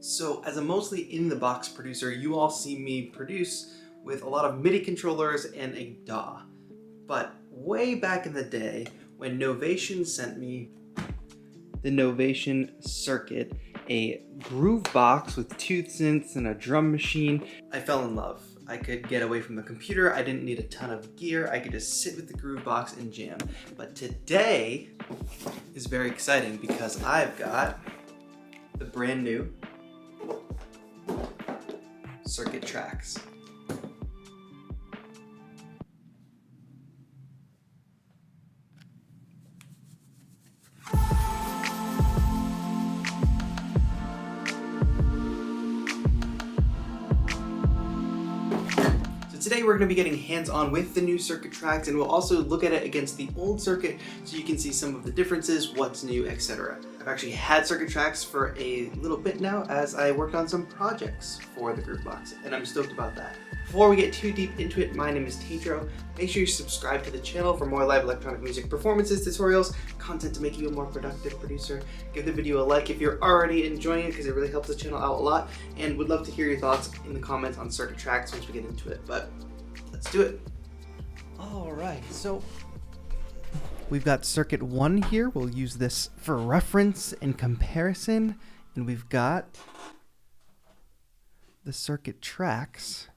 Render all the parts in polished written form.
So as a mostly in-the-box producer, you all see me produce with a lot of MIDI controllers and a DAW. But way back in the day, when Novation sent me the Novation circuit, a groovebox with 2 synths and a drum machine, I fell in love. I could get away from the computer, I didn't need a ton of gear, I could just sit with the groovebox and jam. But today is very exciting because I've got the brand new circuit tracks. Today we're going to be getting hands-on with the new circuit tracks, and we'll also look at it against the old circuit so you can see some of the differences, what's new, etc. I've actually had circuit tracks for a little bit now as I worked on some projects for the groovebox, and I'm stoked about that. Before we get too deep into it, my name is TAETRO. Make sure you subscribe to the channel for more live electronic music performances, tutorials, content to make you a more productive producer. Give the video a like if you're already enjoying it because it really helps the channel out a lot, and would love to hear your thoughts in the comments on circuit tracks once we get into it, but let's do it. All right, so we've got circuit 1 here. We'll use this for reference and comparison, and we've got the circuit tracks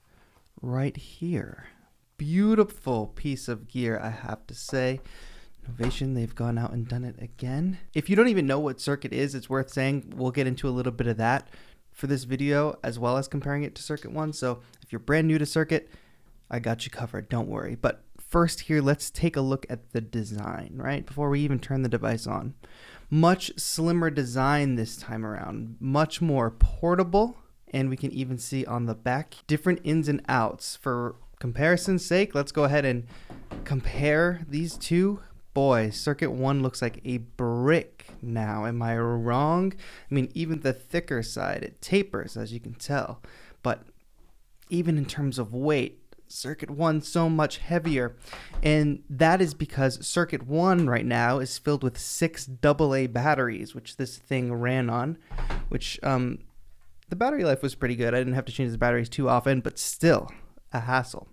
right here. Beautiful piece of gear, I have to say. Novation, they've gone out and done it again. If you don't even know what circuit is, it's worth saying. We'll get into a little bit of that for this video, as well as comparing it to circuit 1. So if you're brand new to circuit, I got you covered, don't worry. But first here, let's take a look at the design, right? Before we even turn the device on. Much slimmer design this time around, much more portable. And we can even see on the back different ins and outs. For comparison's sake, let's go ahead and compare these two. Boy, circuit 1 looks like a brick now. Am I wrong? I mean, even the thicker side, it tapers, as you can tell. But even in terms of weight, circuit 1 so much heavier, and that is because circuit 1 right now is filled with 6 AA batteries, which this thing ran on, which the battery life was pretty good. I didn't have to change the batteries too often, but still a hassle.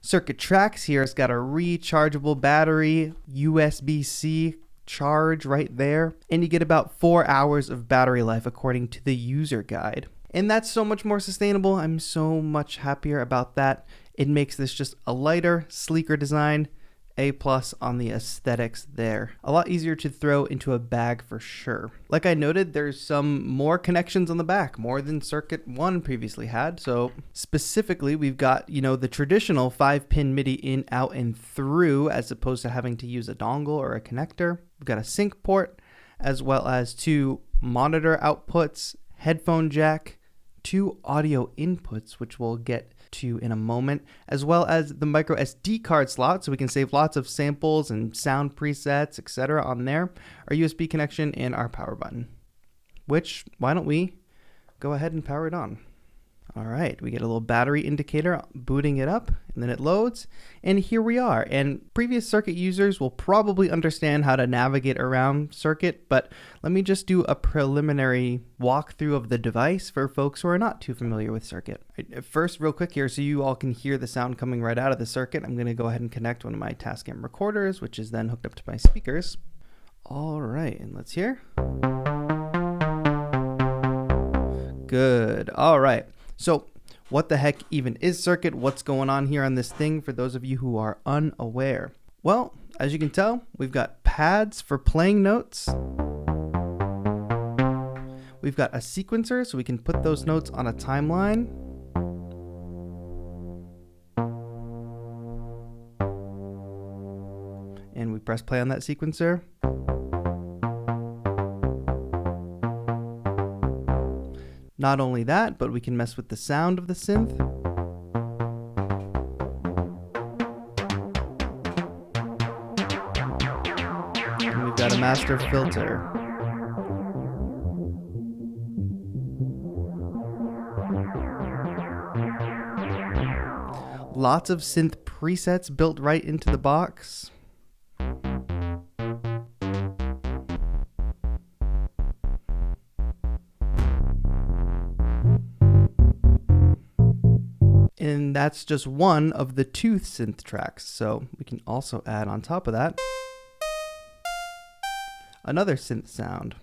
Circuit tracks here has got a rechargeable battery, USB-C charge right there, and you get about 4 hours of battery life according to the user guide. And that's so much more sustainable. I'm so much happier about that. It makes this just a lighter, sleeker design. A+ on the aesthetics there. A lot easier to throw into a bag for sure. Like I noted, there's some more connections on the back, more than circuit 1 previously had. So specifically, we've got, the traditional 5-pin MIDI in, out, and through, as opposed to having to use a dongle or a connector. We've got a sync port, as well as 2 monitor outputs, headphone jack, 2 audio inputs, which we'll get to in a moment, as well as the micro SD card slot, so we can save lots of samples and sound presets, etc. on there, our USB connection, and our power button, which, why don't we go ahead and power it on. All right, we get a little battery indicator booting it up, and then it loads, and here we are. And previous circuit users will probably understand how to navigate around circuit, but let me just do a preliminary walkthrough of the device for folks who are not too familiar with circuit. First, real quick here, so you all can hear the sound coming right out of the circuit, I'm gonna go ahead and connect one of my Tascam recorders, which is then hooked up to my speakers. All right, and let's hear. Good, all right. So what the heck even is circuit? What's going on here on this thing for those of you who are unaware? Well, as you can tell, we've got pads for playing notes. We've got a sequencer, so we can put those notes on a timeline. And we press play on that sequencer. Not only that, but we can mess with the sound of the synth. And we've got a master filter. Lots of synth presets built right into the box. And that's just one of the 2 synth tracks. So we can also add on top of that another synth sound.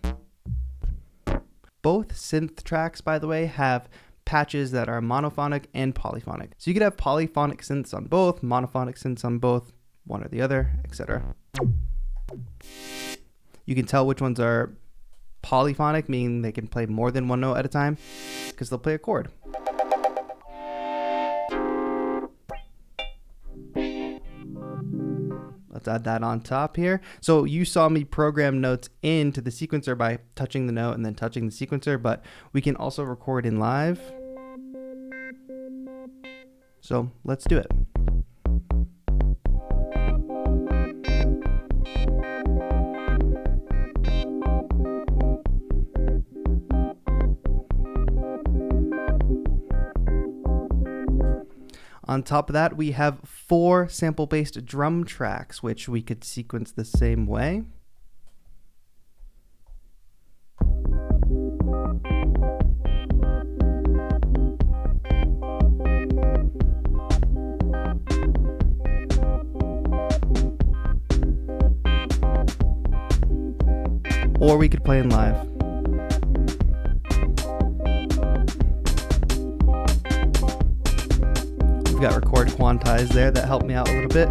Both synth tracks, by the way, have patches that are monophonic and polyphonic. So you could have polyphonic synths on both, monophonic synths on both, one or the other, etc. You can tell which ones are polyphonic, meaning they can play more than one note at a time, because they'll play a chord. Let's add that on top here. So you saw me program notes into the sequencer by touching the note and then touching the sequencer, but we can also record in live. So let's do it. On top of that, we have 4 sample-based drum tracks, which we could sequence the same way. Or we could play in live. We've got record quantize there that helped me out a little bit.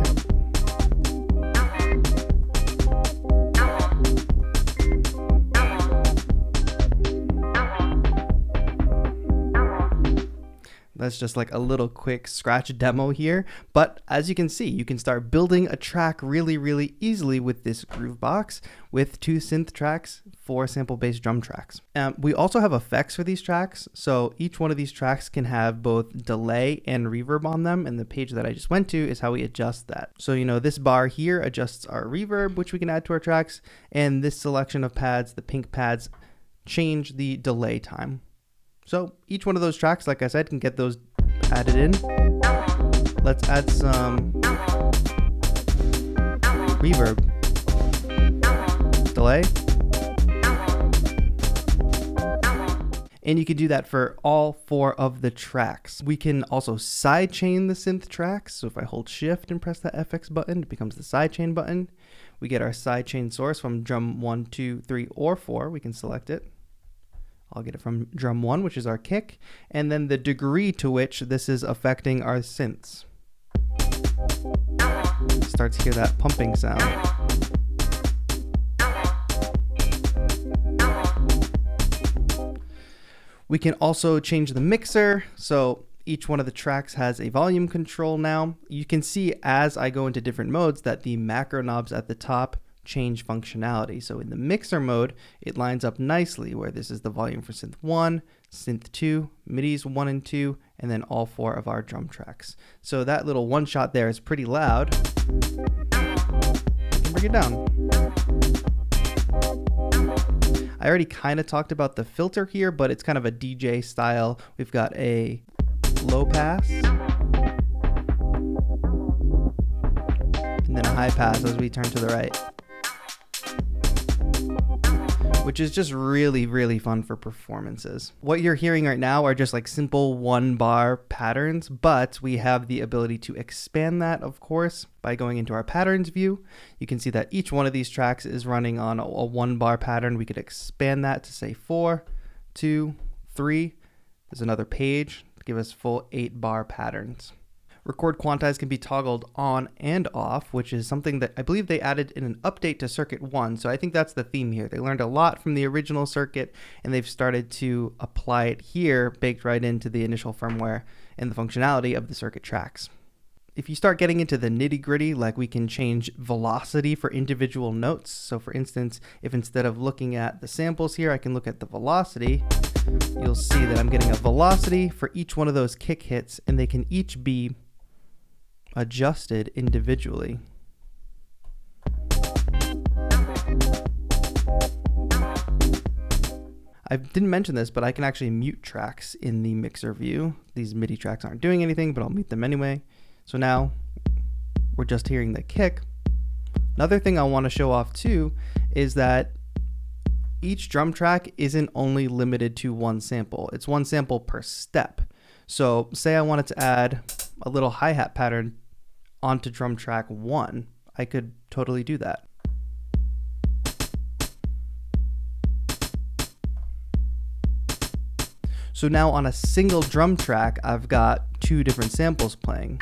That's just like a little quick scratch demo here. But as you can see, you can start building a track really easily with this groovebox with 2 synth tracks, 4 sample-based drum tracks. We also have effects for these tracks. So each one of these tracks can have both delay and reverb on them. And the page that I just went to is how we adjust that. So, you know, this bar here adjusts our reverb, which we can add to our tracks. And this selection of pads, the pink pads, change the delay time. So each one of those tracks, like I said, can get those added in. Let's add some reverb, delay. And you can do that for all 4 of the tracks. We can also sidechain the synth tracks. So if I hold shift and press that FX button, it becomes the sidechain button. We get our sidechain source from drum 1, 2, 3, or 4. We can select it. I'll get it from drum 1, which is our kick, and then the degree to which this is affecting our synths. Start to hear that pumping sound. We can also change the mixer, so each one of the tracks has a volume control now. You can see as I go into different modes that the macro knobs at the top change functionality. So in the mixer mode, it lines up nicely where this is the volume for synth 1, synth 2, MIDIs 1 and 2, and then all 4 of our drum tracks. So that little one shot there is pretty loud. I can bring it down. I already kind of talked about the filter here, but it's kind of a DJ style. We've got a low pass and then a high pass as we turn to the right, which is just really fun for performances. What you're hearing right now are just like simple 1-bar patterns, but we have the ability to expand that, of course, by going into our patterns view. You can see that each one of these tracks is running on a 1-bar pattern. We could expand that to say 4, 2, 3. There's another page to give us full 8-bar patterns. Record quantize can be toggled on and off, which is something that I believe they added in an update to Circuit 1. So I think that's the theme here. They learned a lot from the original circuit, and they've started to apply it here, baked right into the initial firmware and the functionality of the circuit tracks. If you start getting into the nitty-gritty, like we can change velocity for individual notes. So for instance, if instead of looking at the samples here, I can look at the velocity, you'll see that I'm getting a velocity for each one of those kick hits, and they can each be adjusted individually. I didn't mention this, but I can actually mute tracks in the mixer view. These MIDI tracks aren't doing anything, but I'll mute them anyway. So now we're just hearing the kick. Another thing I want to show off too is that each drum track isn't only limited to 1 sample. It's 1 sample per step. So say I wanted to add a little hi-hat pattern onto drum track 1, I could totally do that. So now on a single drum track, I've got 2 different samples playing.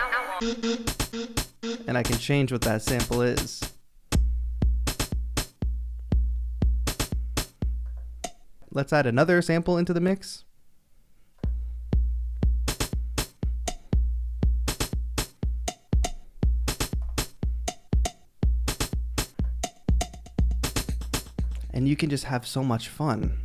And I can change what that sample is. Let's add another sample into the mix. And you can just have so much fun.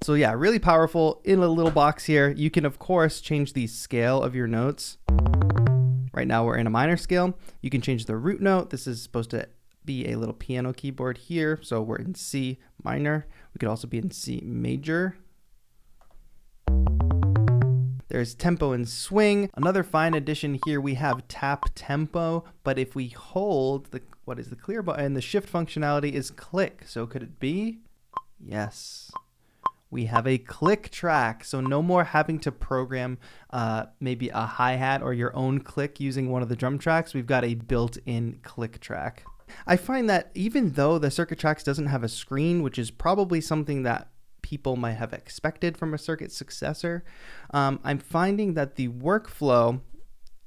So yeah, really powerful in a little box here. You can of course change the scale of your notes. Right now we're in a minor scale. You can change the root note. This is supposed to be a little piano keyboard here. So we're in C minor. We could also be in C major. There's tempo and swing. Another fine addition here, we have tap tempo, but if we hold the, what is the clear button, the shift functionality is click. So could it be? Yes. We have a click track, so no more having to program maybe a hi-hat or your own click using one of the drum tracks. We've got a built-in click track. I find that even though the Circuit Tracks doesn't have a screen, which is probably something that people might have expected from a Circuit successor, I'm finding that the workflow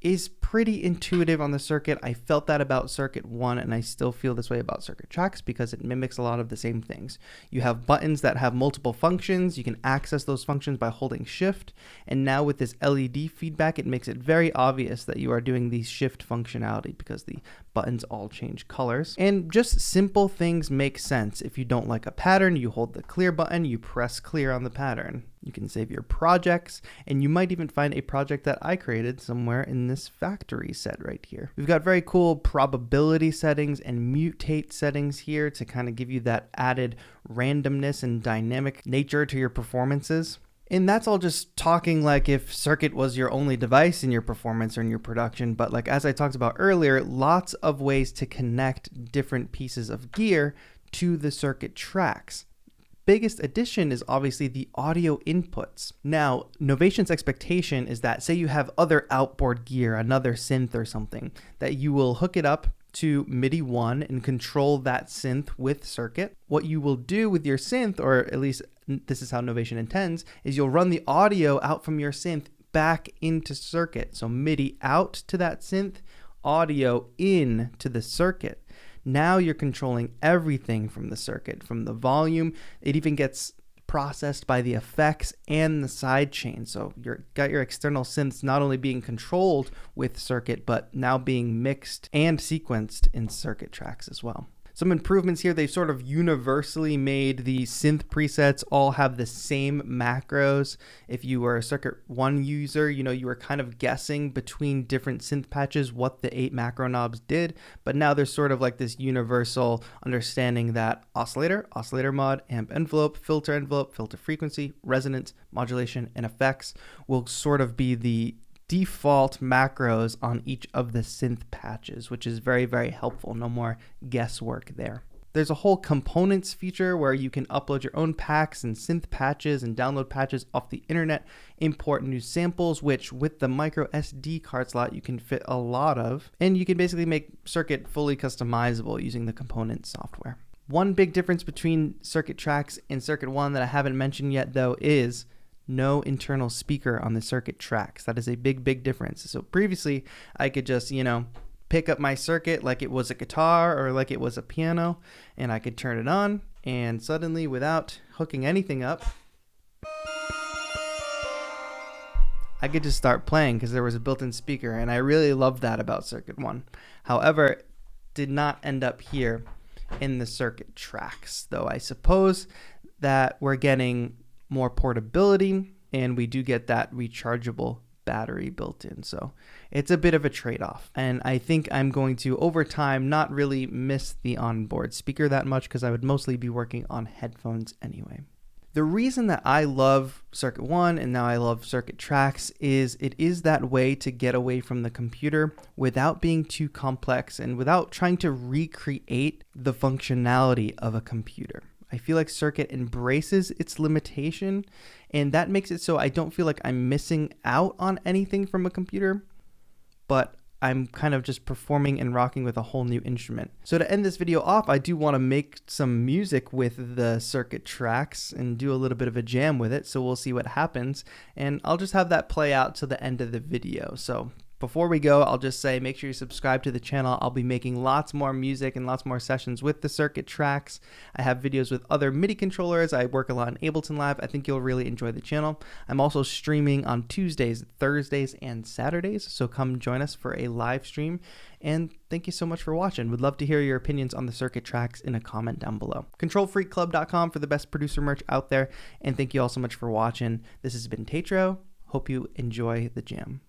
is pretty intuitive on the Circuit. I felt that about Circuit 1, and I still feel this way about Circuit Tracks because it mimics a lot of the same things. You have buttons that have multiple functions. You can access those functions by holding shift, and now with this LED feedback, it makes it very obvious that you are doing the shift functionality because the buttons all change colors. And just simple things make sense. If you don't like a pattern, you hold the clear button, you press clear on the pattern. You can save your projects, and you might even find a project that I created somewhere in this factory set right here. We've got very cool probability settings and mutate settings here to kind of give you that added randomness and dynamic nature to your performances. And that's all just talking like if Circuit was your only device in your performance or in your production, but like as I talked about earlier, lots of ways to connect different pieces of gear to the Circuit Tracks. Biggest addition is obviously the audio inputs. Now, Novation's expectation is that, say you have other outboard gear, another synth or something, that you will hook it up to MIDI 1 and control that synth with Circuit. What you will do with your synth, or at least this is how Novation intends, is you'll run the audio out from your synth back into Circuit. So MIDI out to that synth, audio in to the Circuit. Now you're controlling everything from the Circuit, from the volume. It even gets processed by the effects and the sidechain. So you've got your external synths not only being controlled with Circuit, but now being mixed and sequenced in Circuit Tracks as well. Some improvements here, they've sort of universally made the synth presets all have the same macros. If you were a Circuit 1 user, you were kind of guessing between different synth patches what the 8 macro knobs did, but now there's sort of like this universal understanding that oscillator, oscillator mod, amp envelope, filter frequency, resonance, modulation, and effects will sort of be the default macros on each of the synth patches, which is very, very helpful. No more guesswork there. There's a whole components feature where you can upload your own packs and synth patches and download patches off the internet, import new samples, which with the micro SD card slot you can fit a lot of, and you can basically make Circuit fully customizable using the components software. One big difference between Circuit Tracks and Circuit 1 that I haven't mentioned yet though is no internal speaker on the Circuit Tracks. That is a big, big difference. So previously I could just, pick up my Circuit like it was a guitar or like it was a piano, and I could turn it on, and suddenly without hooking anything up, I could just start playing because there was a built-in speaker, and I really loved that about Circuit 1. However, it did not end up here in the Circuit Tracks, though I suppose that we're getting more portability, and we do get that rechargeable battery built in. So it's a bit of a trade-off. And I think I'm going to, over time, not really miss the onboard speaker that much because I would mostly be working on headphones anyway. The reason that I love Circuit 1 and now I love Circuit Tracks is it is that way to get away from the computer without being too complex and without trying to recreate the functionality of a computer. I feel like Circuit embraces its limitation, and that makes it so I don't feel like I'm missing out on anything from a computer, but I'm kind of just performing and rocking with a whole new instrument. So to end this video off, I do want to make some music with the Circuit Tracks and do a little bit of a jam with it. So we'll see what happens, and I'll just have that play out to the end of the video. So before we go, I'll just say make sure you subscribe to the channel. I'll be making lots more music and lots more sessions with the Circuit Tracks. I have videos with other MIDI controllers. I work a lot in Ableton Live. I think you'll really enjoy the channel. I'm also streaming on Tuesdays, Thursdays, and Saturdays, so come join us for a live stream. And thank you so much for watching. Would love to hear your opinions on the Circuit Tracks in a comment down below. ControlFreakClub.com for the best producer merch out there. And thank you all so much for watching. This has been TAETRO. Hope you enjoy the jam.